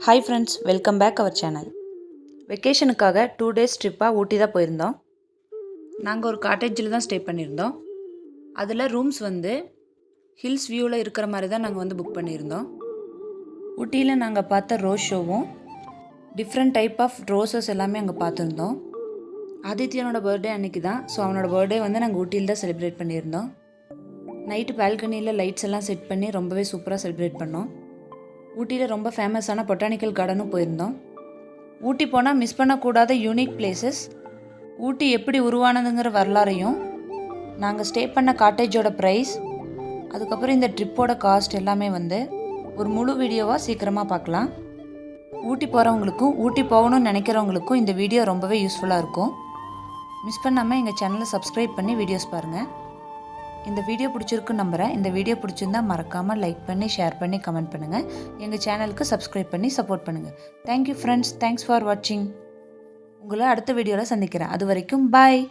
Hi friends, welcome back our channel. வெக்கேஷனுக்காக 2 days ட்ரிப்பாக ஊட்டி தான் போயிருந்தோம். நாங்கள் ஒரு காட்டேஜில் தான் ஸ்டே பண்ணியிருந்தோம். அதில் ரூம்ஸ் வந்து ஹில்ஸ் வியூவில் இருக்கிற மாதிரி தான் நாங்கள் புக் பண்ணியிருந்தோம். ஊட்டியில் நாங்கள் பார்த்த ரோஸ் ஷோவும் டிஃப்ரெண்ட் டைப் ஆஃப் ரோசஸ் எல்லாமே அங்கே பார்த்துருந்தோம். ஆதித்யனோட பர்த்டே அன்றைக்கி தான். ஸோ அவனோட பர்த்டே நாங்கள் ஊட்டியில் தான் செலிப்ரேட் பண்ணியிருந்தோம். நைட்டு பால்கனியில் லைட்ஸ் எல்லாம் செட் பண்ணி ரொம்பவே சூப்பராக செலிப்ரேட் பண்ணோம். ஊட்டியில் ரொம்ப ஃபேமஸான பொட்டானிக்கல் கார்டனும் போயிருந்தோம். ஊட்டி போனால் மிஸ் பண்ணக்கூடாத யூனிக் பிளேசஸ், ஊட்டி எப்படி உருவானதுங்கிற வரலாறையும், நாங்கள் ஸ்டே பண்ண காட்டேஜோட ப்ரைஸ், அதுக்கப்புறம் இந்த ட்ரிப்போட காஸ்ட் எல்லாமே ஒரு முழு வீடியோவாக சீக்கிரமாக பார்க்கலாம். ஊட்டி போகிறவங்களுக்கும் ஊட்டி போகணும்னு நினைக்கிறவங்களுக்கும் இந்த வீடியோ ரொம்பவே யூஸ்ஃபுல்லாக இருக்கும். மிஸ் பண்ணாமல் எங்கள் சேனலை சப்ஸ்கிரைப் பண்ணி வீடியோஸ் பாருங்கள். இந்த வீடியோ பிடிச்சிருக்குன்னு நம்புகிறேன். இந்த வீடியோ பிடிச்சிருந்தா மறக்காமல் லைக் பண்ணி, ஷேர் பண்ணி, கமெண்ட் பண்ணுங்கள். எங்கள் சேனலுக்கு சப்ஸ்கிரைப் பண்ணி சப்போர்ட் பண்ணுங்கள். தேங்க்யூ ஃப்ரெண்ட்ஸ், தேங்க்ஸ் ஃபார் வாட்சிங். உங்களை அடுத்த வீடியோவில் சந்திக்கிறேன். அது வரைக்கும் பாய்.